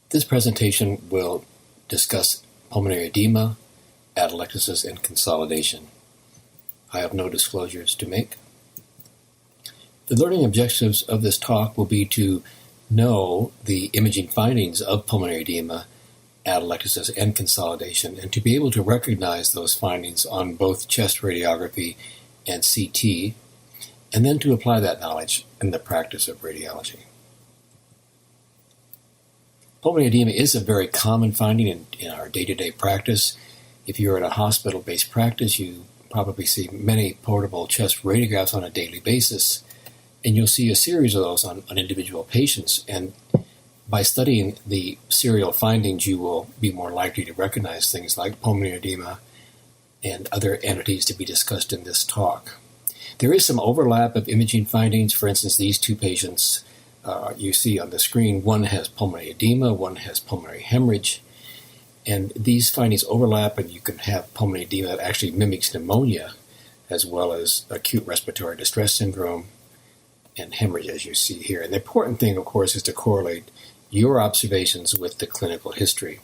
This presentation will discuss pulmonary edema, atelectasis, and consolidation. I have no disclosures to make. The learning objectives of this talk will be to know the imaging findings of pulmonary edema, atelectasis, and consolidation, and to be able to recognize those findings on both chest radiography and CT, and then to apply that knowledge in the practice of radiology. Pulmonary edema is a very common finding in our day-to-day practice. If you're in a hospital-based practice, you probably see many portable chest radiographs on a daily basis, and you'll see a series of those on individual patients. And by studying the serial findings, you will be more likely to recognize things like pulmonary edema and other entities to be discussed in this talk. There is some overlap of imaging findings. For instance, these two patients you see on the screen, one has pulmonary edema, one has pulmonary hemorrhage, and these findings overlap, and you can have pulmonary edema that actually mimics pneumonia, as well as acute respiratory distress syndrome and hemorrhage, as you see here. And the important thing, of course, is to correlate your observations with the clinical history.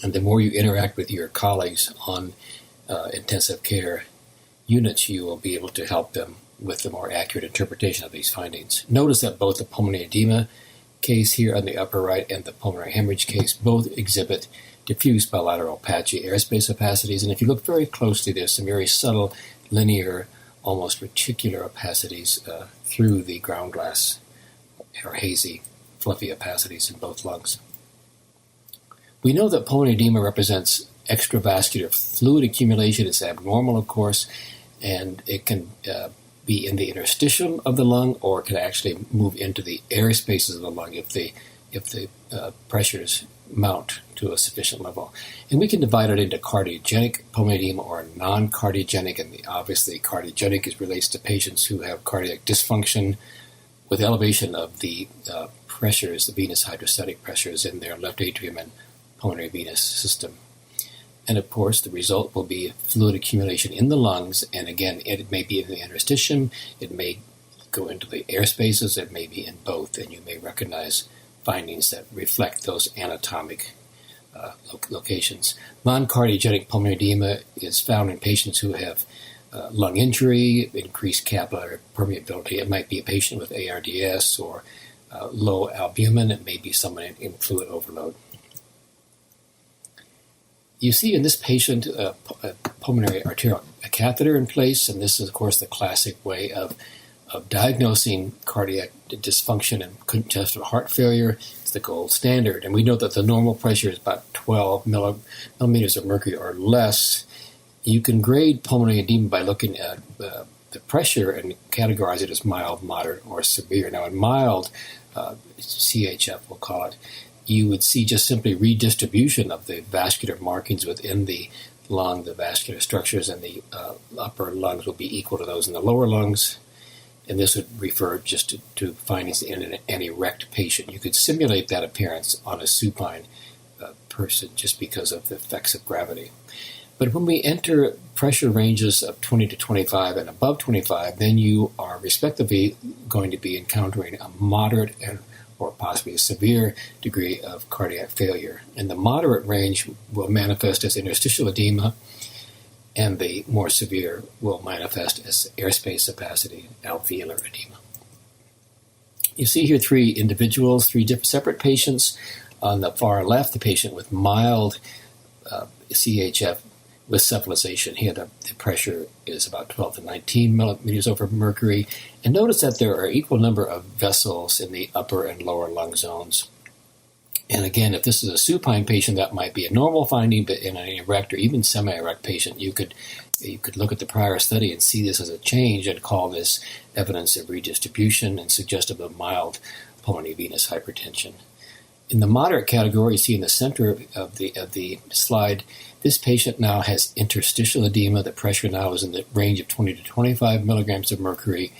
And the more you interact with your colleagues on intensive care units, you will be able to help them with the more accurate interpretation of these findings. Notice that both the pulmonary edema case here on the upper right and the pulmonary hemorrhage case both exhibit diffuse bilateral patchy airspace opacities. And if you look very closely, there's some very subtle, linear, almost reticular opacities through the ground glass, or hazy, fluffy opacities in both lungs. We know that pulmonary edema represents extravascular fluid accumulation. It's abnormal, of course, and it can be in the interstitium of the lung, or it can actually move into the air spaces of the lung if the pressures mount to a sufficient level. And we can divide it into cardiogenic pulmonary edema or non-cardiogenic, and obviously cardiogenic relates to patients who have cardiac dysfunction with elevation of the pressures, the venous hydrostatic pressures in their left atrium and pulmonary venous system. And of course, the result will be fluid accumulation in the lungs, and again, it may be in the interstitium, it may go into the air spaces, it may be in both, and you may recognize findings that reflect those anatomic locations. Non-cardiogenic pulmonary edema is found in patients who have lung injury, increased capillary permeability. It might be a patient with ARDS or low albumin. It may be someone in fluid overload. You see in this patient a pulmonary arterial catheter in place, and this is, of course, the classic way of diagnosing cardiac dysfunction and congestive heart failure. It's the gold standard, and we know that the normal pressure is about 12 millimeters of mercury or less. You can grade pulmonary edema by looking at the pressure and categorize it as mild, moderate, or severe. Now, in mild, CHF, we'll call it, you would see just simply redistribution of the vascular markings within the lung. The vascular structures in the upper lungs will be equal to those in the lower lungs, and this would refer just to findings in an erect patient. You could simulate that appearance on a supine person just because of the effects of gravity. But when we enter pressure ranges of 20 to 25 and above 25, then you are respectively going to be encountering a moderate or possibly a severe degree of cardiac failure. And the moderate range will manifest as interstitial edema, and the more severe will manifest as airspace opacity, alveolar edema. You see here three individuals, three separate patients. On the far left, the patient with mild CHF with cephalization. Here the pressure is about 12 to 19 millimeters over mercury. And notice that there are equal number of vessels in the upper and lower lung zones. And again, if this is a supine patient, that might be a normal finding, but in an erect or even semi-erect patient, you could look at the prior study and see this as a change and call this evidence of redistribution and suggestive of mild pulmonary venous hypertension. In the moderate category, you see in the center of the slide, this patient now has interstitial edema. The pressure now is in the range of 20 to 25 milligrams of mercury.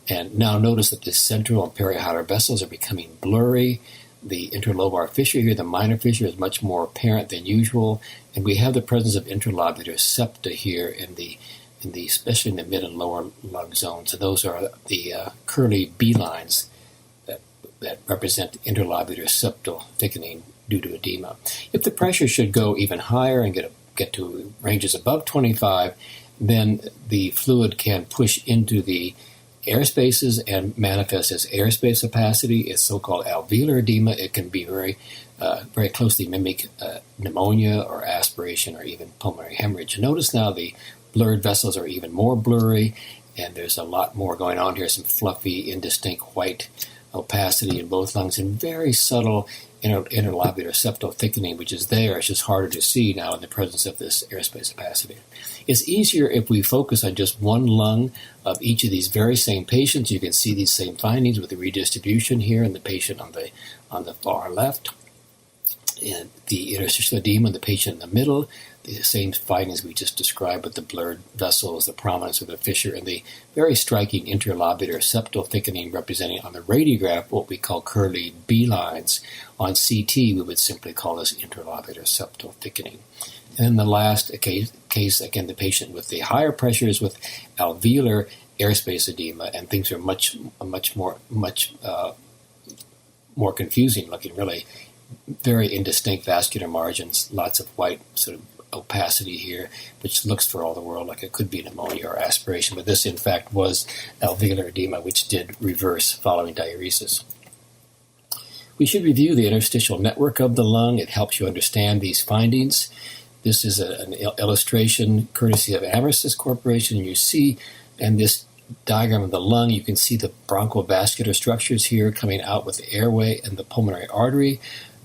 And now notice that the central and perihilar vessels are becoming blurry. The interlobar fissure here, the minor fissure, is much more apparent than usual. And we have the presence of interlobular septa here especially in the mid and lower lung zones. And those are the curly B lines that that represent interlobular septal thickening due to edema. If the pressure should go even higher and get to ranges above 25, then the fluid can push into the air spaces and manifest as airspace opacity. It's so-called alveolar edema. It can be very closely mimic pneumonia or aspiration or even pulmonary hemorrhage. Notice now the blurred vessels are even more blurry, and there's a lot more going on here, some fluffy, indistinct white opacity in both lungs, and very subtle interlobular septal thickening, which is there. It's just harder to see now in the presence of this airspace opacity. It's easier if we focus on just one lung of each of these very same patients. You can see these same findings with the redistribution here in the patient on the far left, and the interstitial edema in the patient in the middle, the same findings we just described with the blurred vessels, the prominence of the fissure, and the very striking interlobular septal thickening representing on the radiograph what we call curly B lines. On CT, we would simply call this interlobular septal thickening. And then the last case, again, the patient with the higher pressures with alveolar airspace edema, and things are much more confusing looking, really. Very indistinct vascular margins, lots of white sort of opacity here, which looks for all the world like it could be pneumonia or aspiration, but this in fact was alveolar edema, which did reverse following diuresis. We should review the interstitial network of the lung. It helps you understand these findings. This is an illustration courtesy of Amherst Corporation. You see in this diagram of the lung, you can see the bronchovascular structures here coming out with the airway and the pulmonary artery.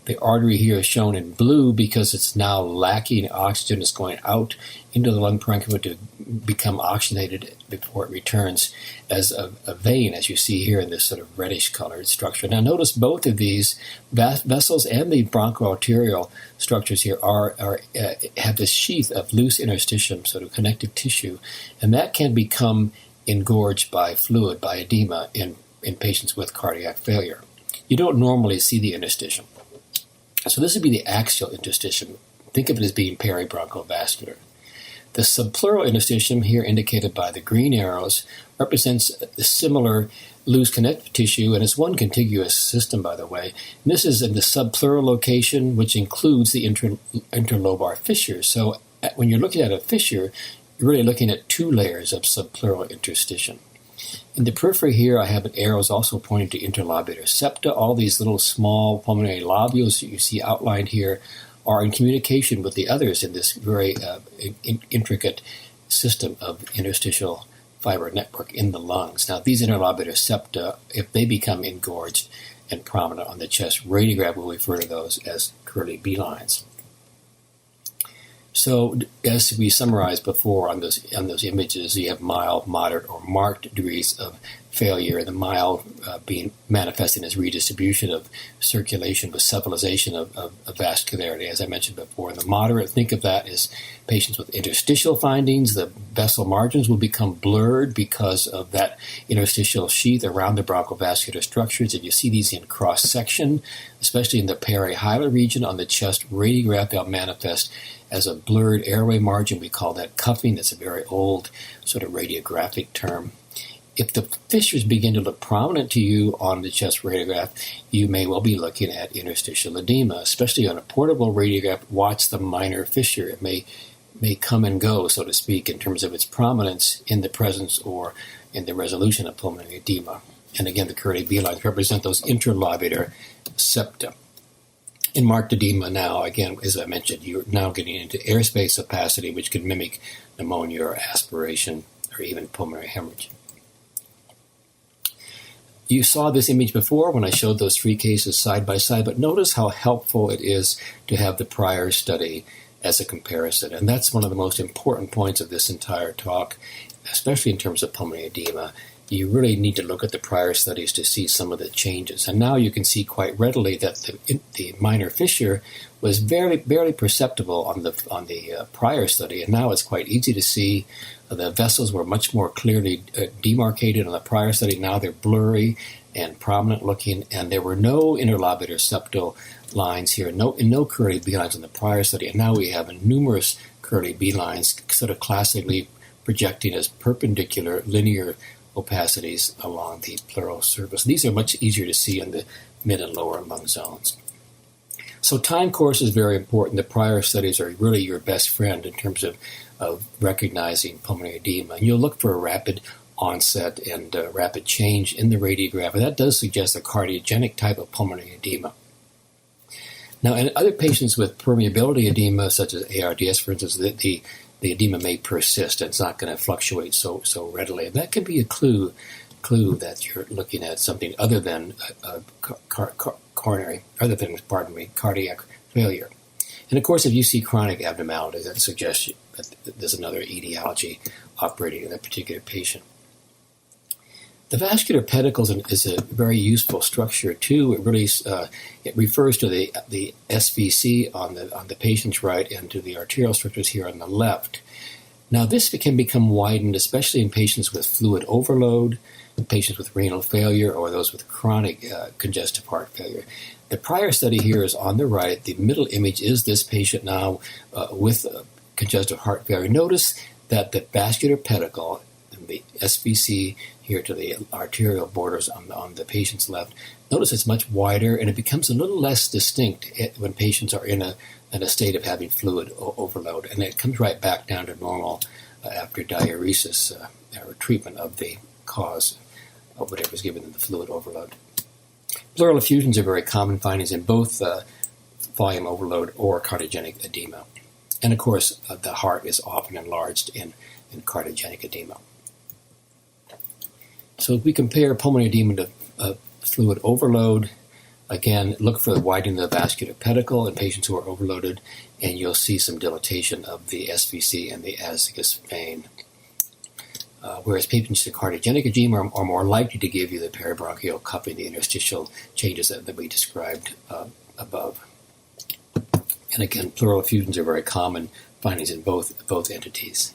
The artery here is shown in blue because it's now lacking oxygen. It's going out into the lung parenchyma to become oxygenated before it returns as a vein, as you see here in this sort of reddish-colored structure. Now notice both of these vessels and the bronchoarterial structures here have this sheath of loose interstitium, sort of connective tissue, and that can become engorged by fluid, by edema, in patients with cardiac failure. You don't normally see the interstitium. So this would be the axial interstitium. Think of it as being peribronchovascular. The subpleural interstitium, here indicated by the green arrows, represents a similar loose connective tissue, and it's one contiguous system, by the way. And this is in the subpleural location, which includes the interlobar fissures. So when you're looking at a fissure, you're really looking at two layers of subpleural interstitium. In the periphery here, I have arrows also pointing to interlobular septa. All these little small pulmonary lobules that you see outlined here are in communication with the others in this very intricate system of interstitial fiber network in the lungs. Now, these interlobular septa, if they become engorged and prominent on the chest radiograph, we'll refer to those as curly B lines. So, as we summarized before on those images, you have mild, moderate, or marked degrees of failure, the mild being manifesting as redistribution of circulation with cephalization of vascularity, as I mentioned before. And the moderate, think of that as patients with interstitial findings. The vessel margins will become blurred because of that interstitial sheath around the bronchovascular structures. And you see these in cross-section, especially in the perihilar region on the chest radiograph. They'll manifest as a blurred airway margin. We call that cuffing. That's a very old sort of radiographic term. If the fissures begin to look prominent to you on the chest radiograph, you may well be looking at interstitial edema, especially on a portable radiograph. Watch the minor fissure. It may come and go, so to speak, in terms of its prominence in the presence or in the resolution of pulmonary edema. And again, the curly B lines represent those interlobular septa. In marked edema now, again, as I mentioned, you're now getting into airspace opacity, which can mimic pneumonia or aspiration or even pulmonary hemorrhage. You saw this image before when I showed those three cases side by side, but notice how helpful it is to have the prior study as a comparison. And that's one of the most important points of this entire talk, especially in terms of pulmonary edema. You really need to look at the prior studies to see some of the changes. And now you can see quite readily that the minor fissure was barely perceptible on the prior study, and now it's quite easy to see. The vessels were much more clearly demarcated on the prior study. Now they're blurry and prominent looking, and there were no interlobular septal lines here, no curly B lines on the prior study. And now we have numerous curly B lines sort of classically projecting as perpendicular linear opacities along the pleural surface. These are much easier to see in the mid and lower lung zones. So time course is very important. The prior studies are really your best friend in terms of recognizing pulmonary edema. And you'll look for a rapid onset and rapid change in the radiograph, and that does suggest a cardiogenic type of pulmonary edema. Now, in other patients with permeability edema, such as ARDS, for instance, the edema may persist and it's not going to fluctuate so readily. And that can be a clue that you're looking at something other than cardiac failure. And of course, if you see chronic abnormalities, that suggests that there's another etiology operating in that particular patient. The vascular pedicle is a very useful structure too. It really it refers to the SVC on the patient's right and to the arterial structures here on the left. Now, this can become widened, especially in patients with fluid overload, patients with renal failure, or those with chronic congestive heart failure. The prior study here is on the right. The middle image is this patient now with congestive heart failure. Notice that the vascular pedicle and the SVC here to the arterial borders on the patient's left, notice it's much wider and it becomes a little less distinct when patients are in a state of having fluid overload. And it comes right back down to normal after diuresis or treatment of the cause of whatever is given in the fluid overload. Pleural effusions are very common findings in both volume overload or cardiogenic edema. And of course, the heart is often enlarged in cardiogenic edema. So if we compare pulmonary edema to fluid overload, again, look for the widening of the vascular pedicle in patients who are overloaded, and you'll see some dilatation of the SVC and the azygous vein. Whereas patients with cardiogenic edema are more likely to give you the peribronchial cupping, the interstitial changes that we described above. And again, pleural effusions are very common findings in both entities.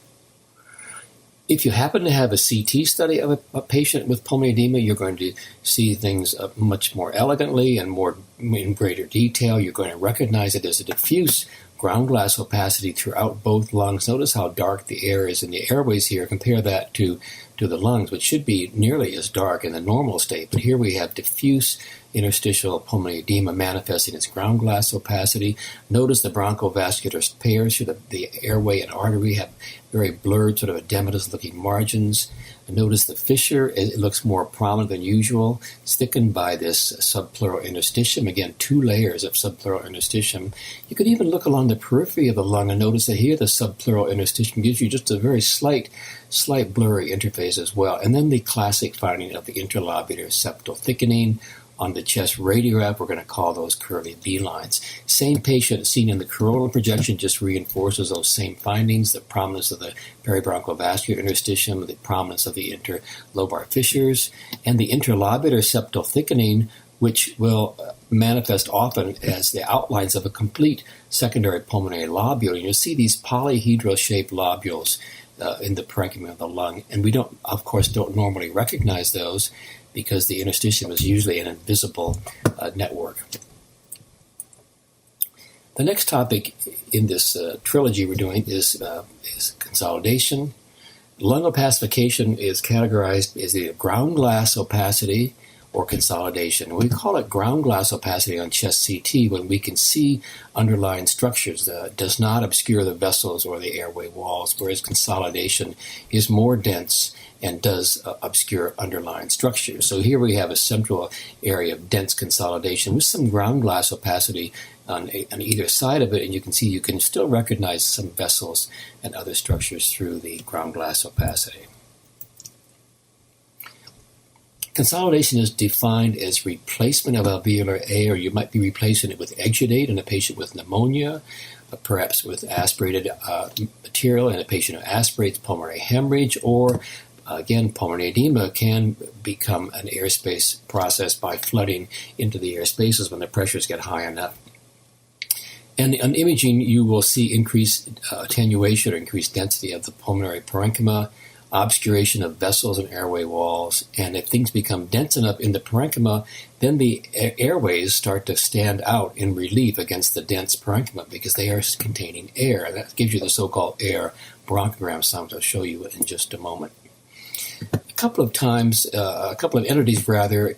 If you happen to have a CT study of a patient with pulmonary edema, you're going to see things much more elegantly and more in greater detail. You're going to recognize that there's a diffuse ground glass opacity throughout both lungs. Notice how dark the air is in the airways here. Compare that to the lungs, which should be nearly as dark in the normal state. But here we have diffuse interstitial pulmonary edema manifesting as ground glass opacity. Notice the bronchovascular pairs here, the airway and artery have very blurred, sort of edematous-looking margins. And notice the fissure, it looks more prominent than usual. It's thickened by this subpleural interstitium. Again, 2 layers of subpleural interstitium. You could even look along the periphery of the lung and notice that here the subpleural interstitium gives you just a very slight blurry interface as well. And then the classic finding of the interlobular septal thickening. On the chest radiograph, we're going to call those curly B lines. Same patient seen in the coronal projection just reinforces those same findings, the prominence of the peribronchial vascular interstitium, the prominence of the interlobar fissures, and the interlobular septal thickening, which will manifest often as the outlines of a complete secondary pulmonary lobule. And you'll see these polyhedral-shaped lobules in the parenchyma of the lung, and we don't normally recognize those because the interstitium is usually an invisible network. The next topic in this trilogy we're doing is consolidation. Lung opacification is categorized as either ground glass opacity or consolidation. We call it ground glass opacity on chest CT when we can see underlying structures that does not obscure the vessels or the airway walls, whereas consolidation is more dense and does obscure underlying structures. So here we have a central area of dense consolidation with some ground glass opacity on either side of it, and you can still recognize some vessels and other structures through the ground glass opacity. Consolidation is defined as replacement of alveolar air. You might be replacing it with exudate in a patient with pneumonia, perhaps with aspirated material in a patient who aspirates pulmonary hemorrhage, or again, pulmonary edema can become an airspace process by flooding into the air spaces when the pressures get high enough. And on imaging, you will see increased attenuation or increased density of the pulmonary parenchyma, obscuration of vessels and airway walls, and if things become dense enough in the parenchyma, then the airways start to stand out in relief against the dense parenchyma because they are containing air. That gives you the so-called air bronchogram sounds I'll show you in just a moment. couple of times, a couple of entities rather,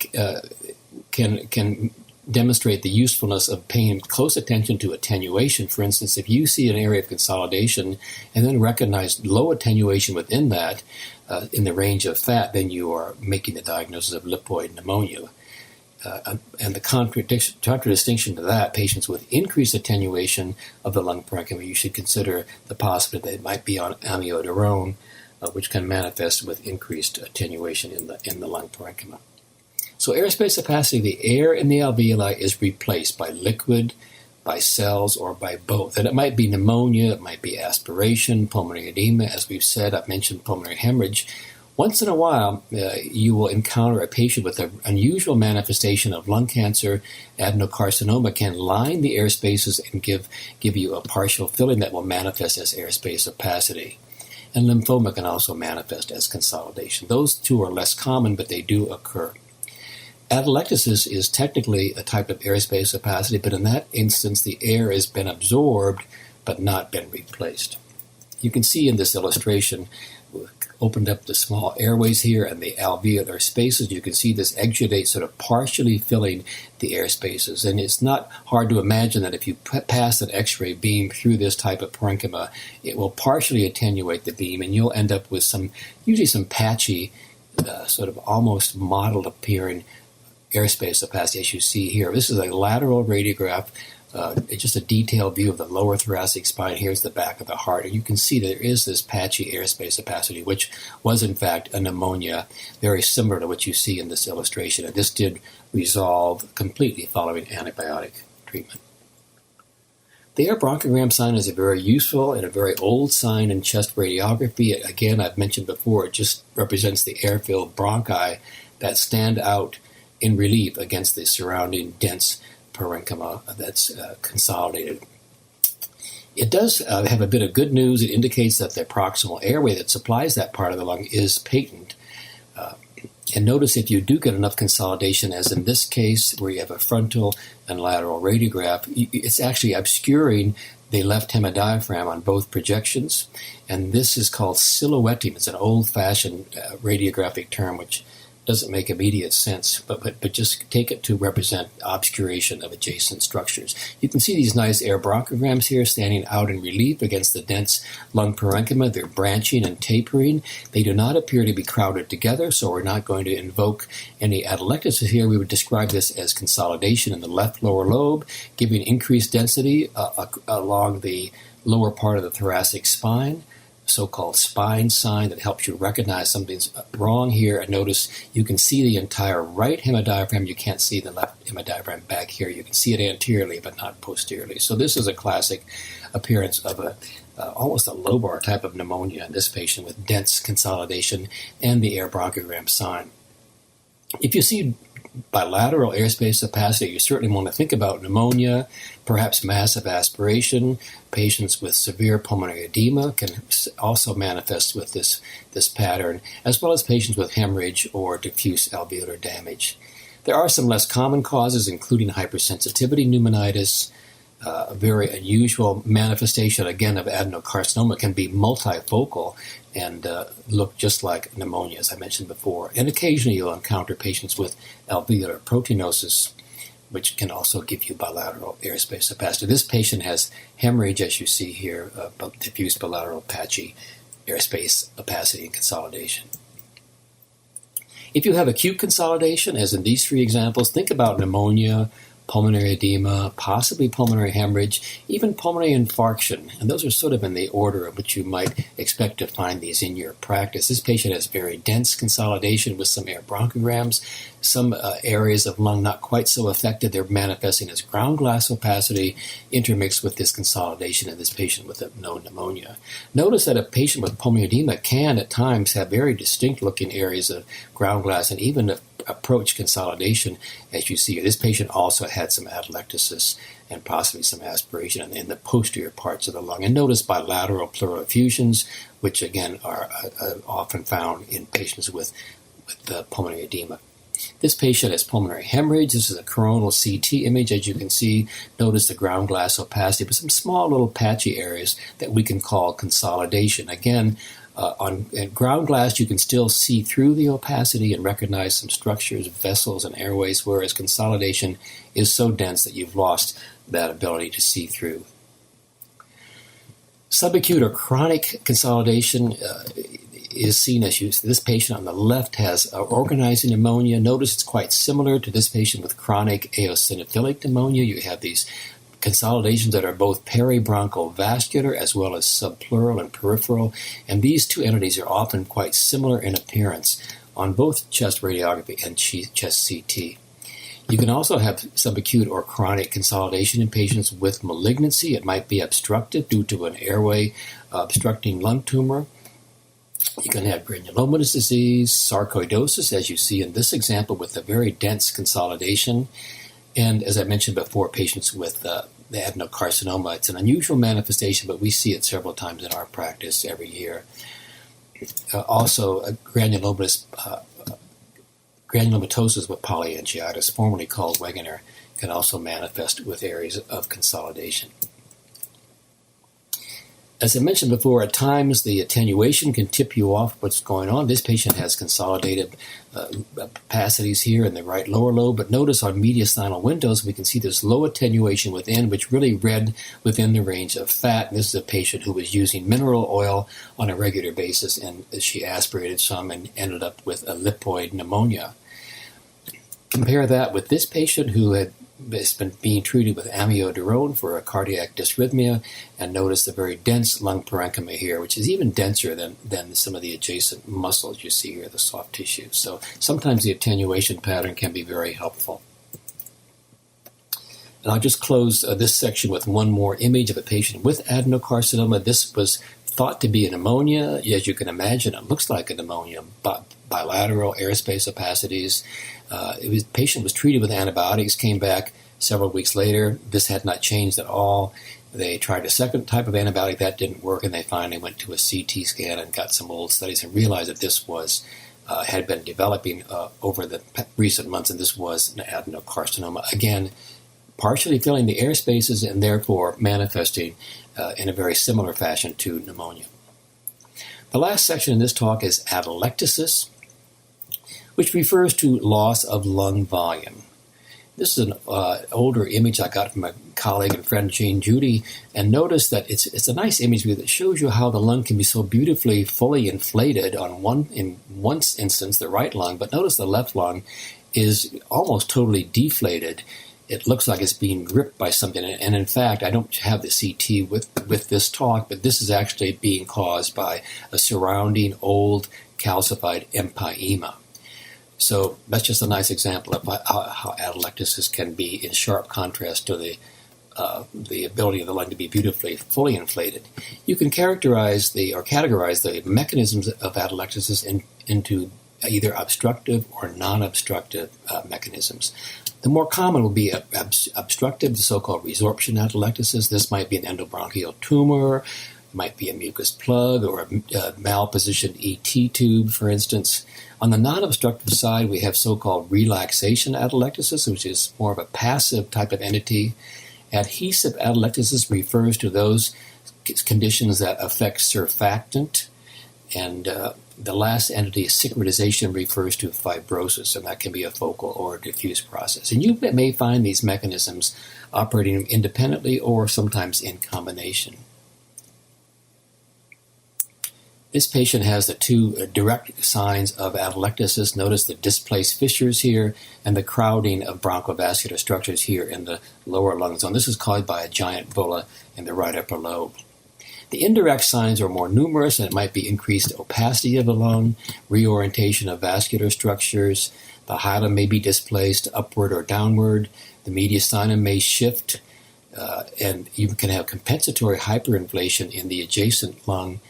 can demonstrate the usefulness of paying close attention to attenuation. For instance, if you see an area of consolidation and then recognize low attenuation within that, in the range of fat, then you are making the diagnosis of lipoid pneumonia. And the contradistinction to that, patients with increased attenuation of the lung parenchyma, you should consider the possibility that it might be on amiodarone, which can manifest with increased attenuation in the lung parenchyma. So airspace opacity, the air in the alveoli is replaced by liquid, by cells, or by both. And it might be pneumonia, it might be aspiration, pulmonary edema. As we've said, I've mentioned pulmonary hemorrhage. Once in a while, you will encounter a patient with an unusual manifestation of lung cancer. Adenocarcinoma can line the air spaces and give you a partial filling that will manifest as airspace opacity. And lymphoma can also manifest as consolidation. Those two are less common, but they do occur. Atelectasis is technically a type of airspace opacity, but in that instance, the air has been absorbed but not been replaced. You can see in this illustration, opened up the small airways here and the alveolar spaces. You can see this exudate sort of partially filling the air spaces. And it's not hard to imagine that if you pass an X-ray beam through this type of parenchyma, it will partially attenuate the beam, and you'll end up with usually some patchy, sort of almost mottled appearing airspace opacity, as you see here. This is a lateral radiograph, just a detailed view of the lower thoracic spine. Here's the back of the heart, and you can see there is this patchy airspace opacity, which was in fact a pneumonia, very similar to what you see in this illustration. And this did resolve completely following antibiotic treatment. The air bronchogram sign is a very useful and a very old sign in chest radiography. Again, I've mentioned before, it just represents the air-filled bronchi that stand out in relief against the surrounding dense parenchyma that's consolidated. It does have a bit of good news. It indicates that the proximal airway that supplies that part of the lung is patent. And notice if you do get enough consolidation, as in this case where you have a frontal and lateral radiograph, it's actually obscuring the left hemodiaphragm on both projections. And this is called silhouetting. It's an old-fashioned radiographic term which doesn't make immediate sense, but just take it to represent obscuration of adjacent structures. You can see these nice air bronchograms here standing out in relief against the dense lung parenchyma. They're branching and tapering. They do not appear to be crowded together, so we're not going to invoke any atelectasis here. We would describe this as consolidation in the left lower lobe, giving increased density along the lower part of the thoracic spine. So-called spine sign that helps you recognize something's wrong here. And notice you can see the entire right hemodiaphragm. You can't see the left hemodiaphragm back here. You can see it anteriorly, but not posteriorly. So this is a classic appearance of almost a lobar type of pneumonia in this patient with dense consolidation and the air bronchogram sign. If you see bilateral airspace opacity, you certainly want to think about pneumonia, perhaps massive aspiration. Patients with severe pulmonary edema can also manifest with this pattern, as well as patients with hemorrhage or diffuse alveolar damage. There are some less common causes, including hypersensitivity pneumonitis. A very unusual manifestation, again, of adenocarcinoma can be multifocal and look just like pneumonia, as I mentioned before. And occasionally you'll encounter patients with alveolar proteinosis, which can also give you bilateral airspace opacity. This patient has hemorrhage, as you see here, diffuse bilateral patchy airspace opacity and consolidation. If you have acute consolidation, as in these three examples, think about pneumonia, pulmonary edema, possibly pulmonary hemorrhage, even pulmonary infarction. And those are sort of in the order of which you might expect to find these in your practice. This patient has very dense consolidation with some air bronchograms. Some areas of lung not quite so affected. They're manifesting as ground glass opacity intermixed with this consolidation in this patient with a known pneumonia. Notice that a patient with pulmonary edema can at times have very distinct looking areas of ground glass and even approach consolidation, as you see. This patient also had some atelectasis and possibly some aspiration in the posterior parts of the lung. And notice bilateral pleural effusions, which again are often found in patients with pulmonary edema. This patient has pulmonary hemorrhage. This is a coronal CT image. As you can see, notice the ground glass opacity, but some small little patchy areas that we can call consolidation. Again, On ground glass, you can still see through the opacity and recognize some structures, vessels, and airways, whereas consolidation is so dense that you've lost that ability to see through. Subacute or chronic consolidation is seen as this patient on the left has organizing pneumonia. Notice it's quite similar to this patient with chronic eosinophilic pneumonia. You have these consolidations that are both peribronchial vascular as well as subpleural and peripheral, and these two entities are often quite similar in appearance on both chest radiography and chest CT. You can also have subacute or chronic consolidation in patients with malignancy. It might be obstructive due to an airway obstructing lung tumor. You can have granulomatous disease, sarcoidosis, as you see in this example with a very dense consolidation. And as I mentioned before, patients with the adenocarcinoma, it's an unusual manifestation, but we see it several times in our practice every year. Also, granulomatosis with polyangiitis, formerly called Wegener, can also manifest with areas of consolidation. As I mentioned before, at times the attenuation can tip you off what's going on. This patient has consolidated opacities here in the right lower lobe, but notice on mediastinal windows we can see there's low attenuation within, which really read within the range of fat. And this is a patient who was using mineral oil on a regular basis, and she aspirated some and ended up with a lipoid pneumonia. Compare that with this patient who has been being treated with amiodarone for a cardiac dysrhythmia, and notice the very dense lung parenchyma here, which is even denser than some of the adjacent muscles you see here, the soft tissue. So sometimes the attenuation pattern can be very helpful. And I'll just close this section with one more image of a patient with adenocarcinoma. This was thought to be a pneumonia. As you can imagine, it looks like a pneumonia, bilateral airspace opacities. The patient was treated with antibiotics, came back several weeks later. This had not changed at all. They tried a second type of antibiotic. That didn't work, and they finally went to a CT scan and got some old studies and realized that this was had been developing over the recent months, and this was an adenocarcinoma. Again, partially filling the air spaces and therefore manifesting in a very similar fashion to pneumonia. The last section in this talk is atelectasis, which refers to loss of lung volume. This is an older image I got from a colleague and friend, Jane Judy, and notice that it's a nice image that shows you how the lung can be so beautifully fully inflated in one instance, the right lung, but notice the left lung is almost totally deflated. It looks like it's being gripped by something, and in fact, I don't have the CT with this talk, but this is actually being caused by a surrounding old calcified empyema. So that's just a nice example of how atelectasis can be in sharp contrast to the ability of the lung to be beautifully fully inflated. You can categorize the mechanisms of atelectasis into either obstructive or non-obstructive mechanisms. The more common will be obstructive, the so-called resorption atelectasis. This might be an endobronchial tumor, it might be a mucus plug or a malpositioned ET tube, for instance. On the non-obstructive side, we have so-called relaxation atelectasis, which is more of a passive type of entity. Adhesive atelectasis refers to those conditions that affect surfactant, and the last entity, secretization, refers to fibrosis, and that can be a focal or a diffuse process. And you may find these mechanisms operating independently or sometimes in combination. This patient has the two direct signs of atelectasis. Notice the displaced fissures here and the crowding of bronchovascular structures here in the lower lung zone. This is caused by a giant bulla in the right upper lobe. The indirect signs are more numerous, and it might be increased opacity of the lung, reorientation of vascular structures, the hilum may be displaced upward or downward, the mediastinum may shift, and you can have compensatory hyperinflation in the adjacent lung,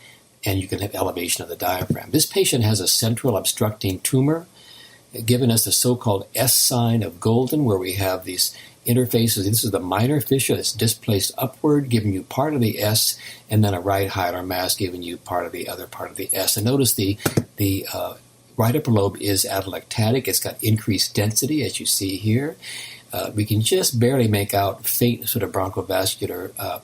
and you can have elevation of the diaphragm. This patient has a central obstructing tumor, giving us the so-called S sign of Golden, where we have these interfaces. This is the minor fissure that's displaced upward, giving you part of the S, and then a right hilar mass giving you part of the other part of the S. And notice the right upper lobe is atelectatic. It's got increased density, as you see here. We can just barely make out faint sort of bronchovascular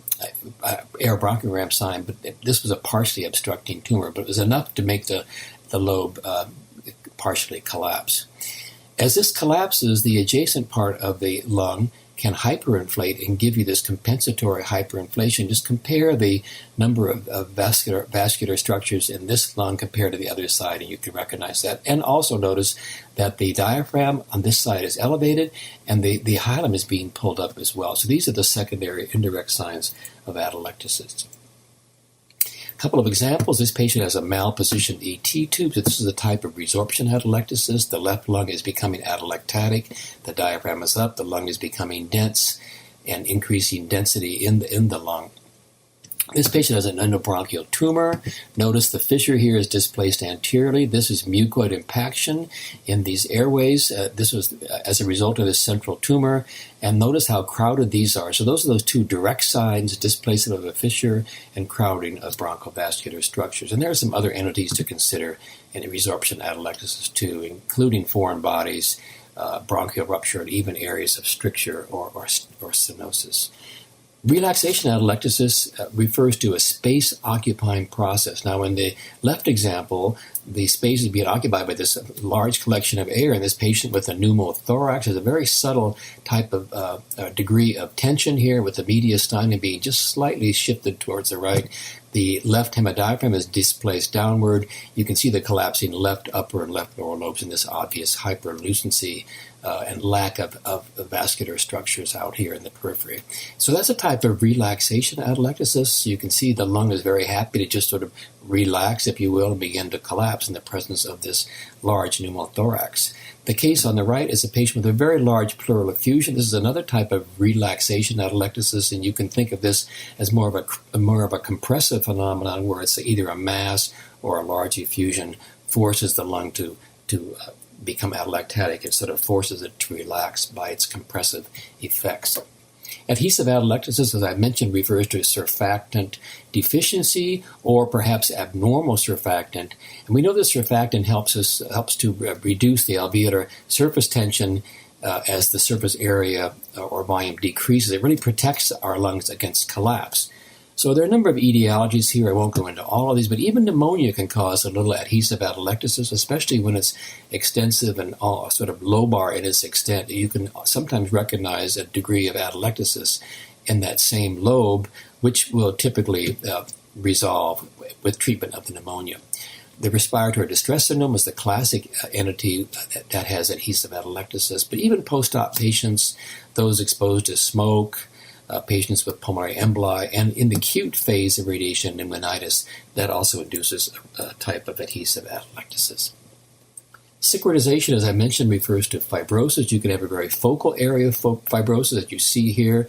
air bronchogram sign, but this was a partially obstructing tumor, but it was enough to make the lobe partially collapse. As this collapses, the adjacent part of the lung can hyperinflate and give you this compensatory hyperinflation. Just compare the number of vascular structures in this lung compared to the other side, and you can recognize that. And also notice that the diaphragm on this side is elevated, and the hilum is being pulled up as well. So these are the secondary indirect signs of atelectasis. A couple of examples. This patient has a malpositioned ET tube. So this is a type of resorption atelectasis. The left lung is becoming atelectatic. The diaphragm is up. The lung is becoming dense and increasing density in the lung. This patient has an endobronchial tumor. Notice the fissure here is displaced anteriorly. This is mucoid impaction in these airways. This was as a result of this central tumor. And notice how crowded these are. So those are those two direct signs, displacement of a fissure and crowding of bronchovascular structures. And there are some other entities to consider in resorption atelectasis too, including foreign bodies, bronchial rupture, and even areas of stricture or stenosis. Relaxation atelectasis refers to a space-occupying process. Now, in the left example, the space is being occupied by this large collection of air, and this patient with a pneumothorax has a very subtle type of degree of tension here, with the mediastinum being just slightly shifted towards the right. The left hemodiaphragm is displaced downward. You can see the collapsing left upper and left lower lobes in this obvious hyperlucency and lack of vascular structures out here in the periphery. So that's a type of relaxation atelectasis. You can see the lung is very happy to just sort of relax, if you will, and begin to collapse in the presence of this large pneumothorax. The case on the right is a patient with a very large pleural effusion. This is another type of relaxation atelectasis, and you can think of this as more of a compressive phenomenon where it's either a mass or a large effusion forces the lung to become atelectatic. It sort of forces it to relax by its compressive effects. Adhesive atelectasis, as I mentioned, refers to surfactant deficiency or perhaps abnormal surfactant. And we know this surfactant helps to reduce the alveolar surface tension as the surface area or volume decreases. It really protects our lungs against collapse. So there are a number of etiologies here. I won't go into all of these, but even pneumonia can cause a little adhesive atelectasis, especially when it's extensive and all sort of lobar in its extent. You can sometimes recognize a degree of atelectasis in that same lobe, which will typically resolve with treatment of the pneumonia. The respiratory distress syndrome is the classic entity that has adhesive atelectasis, but even post-op patients, those exposed to smoke, patients with pulmonary emboli, and in the acute phase of radiation pneumonitis, that also induces a type of adhesive atelectasis. Cycritization, as I mentioned, refers to fibrosis. You can have a very focal area of fibrosis that you see here,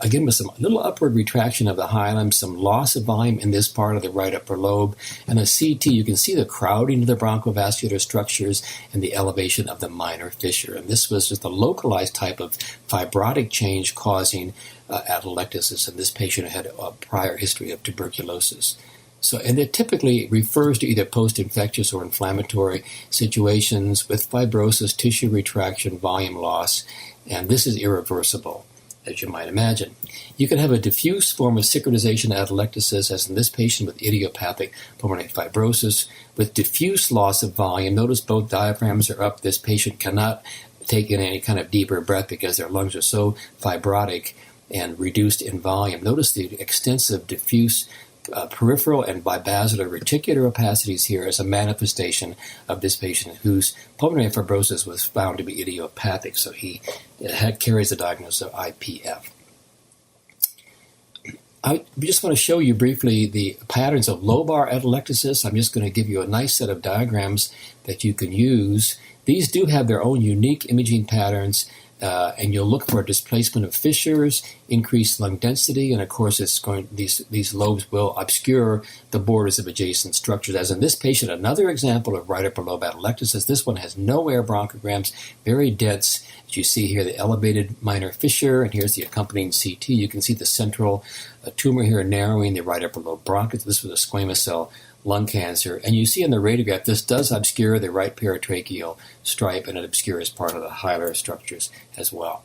again with some little upward retraction of the hilum, some loss of volume in this part of the right upper lobe, and a CT, you can see the crowding of the bronchovascular structures and the elevation of the minor fissure. And this was just a localized type of fibrotic change causing atelectasis, and this patient had a prior history of tuberculosis. So, and it typically refers to either post-infectious or inflammatory situations with fibrosis, tissue retraction, volume loss, and this is irreversible, as you might imagine. You can have a diffuse form of cycritization atelectasis, as in this patient with idiopathic pulmonary fibrosis, with diffuse loss of volume. Notice both diaphragms are up. This patient cannot take in any kind of deeper breath because their lungs are so fibrotic and reduced in volume. Notice the extensive diffuse peripheral and bibasilar reticular opacities here as a manifestation of this patient whose pulmonary fibrosis was found to be idiopathic, so he carries the diagnosis of IPF. I just want to show you briefly the patterns of lobar atelectasis. I'm just going to give you a nice set of diagrams that you can use. These do have their own unique imaging patterns, and you'll look for displacement of fissures, increased lung density, and of course these lobes will obscure the borders of adjacent structures. As in this patient, another example of right upper lobe atelectasis. This one has no air bronchograms, very dense. As you see here, the elevated minor fissure, and here's the accompanying CT. You can see the central tumor here narrowing the right upper lobe bronchus. This was a squamous cell lung cancer. And you see in the radiograph, this does obscure the right paratracheal stripe, and it obscures part of the hilar structures as well.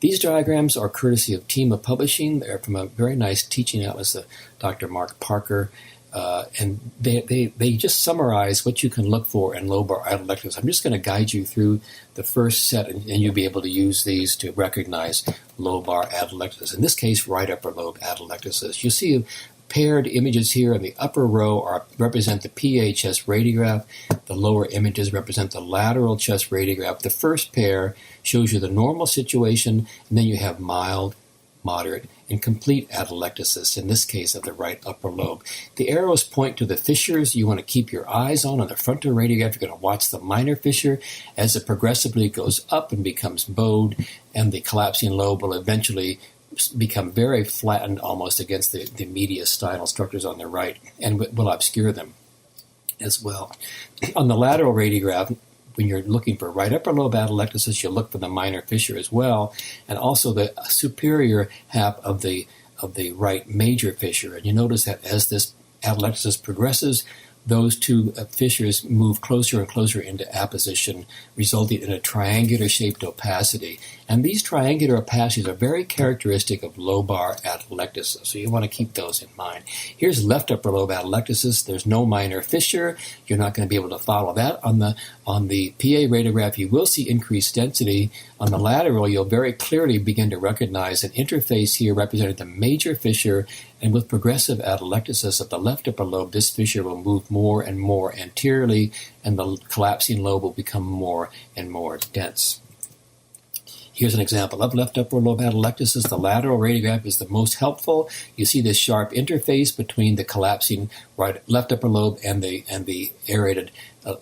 These diagrams are courtesy of Team of Publishing. They're from a very nice teaching atlas of Dr. Mark Parker. And they just summarize what you can look for in lobar atelectasis. I'm just going to guide you through the first set, and you'll be able to use these to recognize lobar atelectasis. In this case, right upper lobe atelectasis. You see paired images here in the upper row represent the PA chest radiograph. The lower images represent the lateral chest radiograph. The first pair shows you the normal situation, and then you have mild, moderate, and complete atelectasis, in this case of the right upper lobe. The arrows point to the fissures you want to keep your eyes on the frontal radiograph. You're going to watch the minor fissure as it progressively goes up and becomes bowed, and the collapsing lobe will eventually become very flattened almost against the mediastinal structures on the right and will obscure them as well. On the lateral radiograph, when you're looking for right upper lobe atelectasis, you'll look for the minor fissure as well, and also the superior half of the right major fissure. And you notice that as this atelectasis progresses, those two fissures move closer and closer into apposition, resulting in a triangular-shaped opacity. And these triangular opacities are very characteristic of lobar atelectasis, so you want to keep those in mind. Here's left upper lobe atelectasis. There's no minor fissure. You're not going to be able to follow that. On the PA radiograph, you will see increased density. On the lateral, you'll very clearly begin to recognize an interface here representing the major fissure, and with progressive atelectasis of the left upper lobe, this fissure will move more and more anteriorly, and the collapsing lobe will become more and more dense. Here's an example of left upper lobe atelectasis. The lateral radiograph is the most helpful. You see this sharp interface between the collapsing left upper lobe and the aerated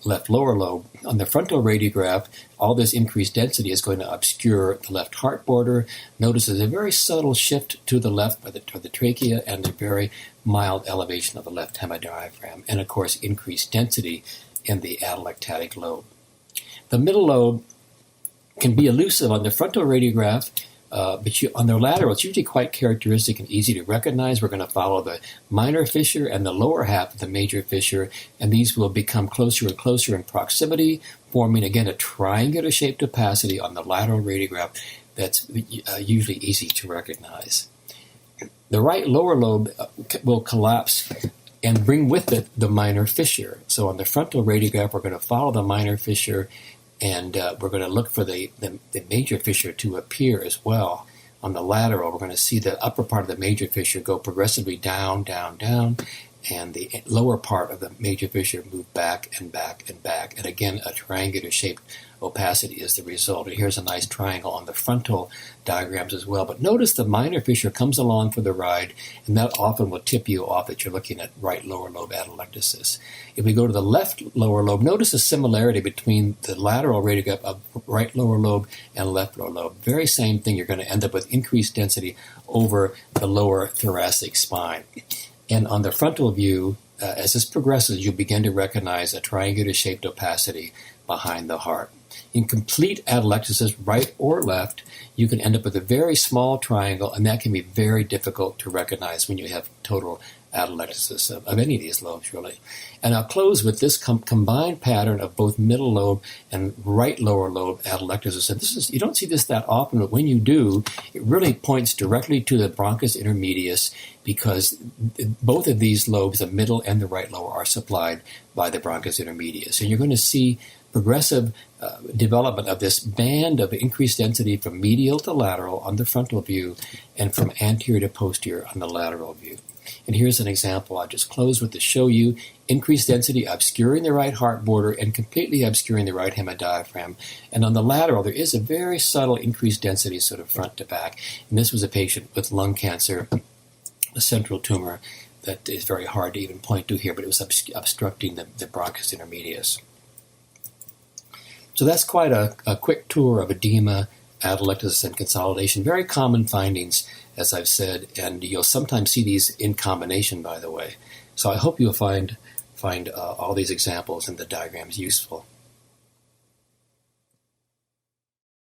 left lower lobe. On the frontal radiograph, all this increased density is going to obscure the left heart border. Notice there's a very subtle shift to the left by the trachea and a very mild elevation of the left hemodiaphragm, and of course increased density in the atelectatic lobe. The middle lobe can be elusive on the frontal radiograph, but on the lateral, it's usually quite characteristic and easy to recognize. We're going to follow the minor fissure and the lower half of the major fissure, and these will become closer and closer in proximity, forming, again, a triangular-shaped opacity on the lateral radiograph that's usually easy to recognize. The right lower lobe will collapse and bring with it the minor fissure. So on the frontal radiograph, we're going to follow the minor fissure, and we're going to look for the major fissure to appear as well. On the lateral, we're going to see the upper part of the major fissure go progressively down, down, down, and the lower part of the major fissure move back and back and back. And again, a triangular-shaped opacity is the result. And here's a nice triangle on the frontal diagrams as well. But notice the minor fissure comes along for the ride, and that often will tip you off that you're looking at right lower lobe atelectasis. If we go to the left lower lobe, notice a similarity between the lateral radiograph of right lower lobe and left lower lobe. Very same thing. You're going to end up with increased density over the lower thoracic spine. And on the frontal view, as this progresses, you'll begin to recognize a triangular-shaped opacity behind the heart. In complete atelectasis, right or left, you can end up with a very small triangle, and that can be very difficult to recognize when you have total atelectasis of any of these lobes, really. And I'll close with this combined pattern of both middle lobe and right lower lobe atelectasis. And you don't see this that often, but when you do, it really points directly to the bronchus intermedius, because both of these lobes, the middle and the right lower, are supplied by the bronchus intermedius. And you're going to see progressive development of this band of increased density from medial to lateral on the frontal view and from anterior to posterior on the lateral view. And here's an example I'll just close with to show you increased density obscuring the right heart border and completely obscuring the right hemodiaphragm. And on the lateral, there is a very subtle increased density sort of front to back. And this was a patient with lung cancer, a central tumor that is very hard to even point to here, but it was obstructing the bronchus intermedius. So that's quite a quick tour of edema, atelectasis, and consolidation. Very common findings, as I've said, and you'll sometimes see these in combination, by the way. So I hope you'll find all these examples and the diagrams useful.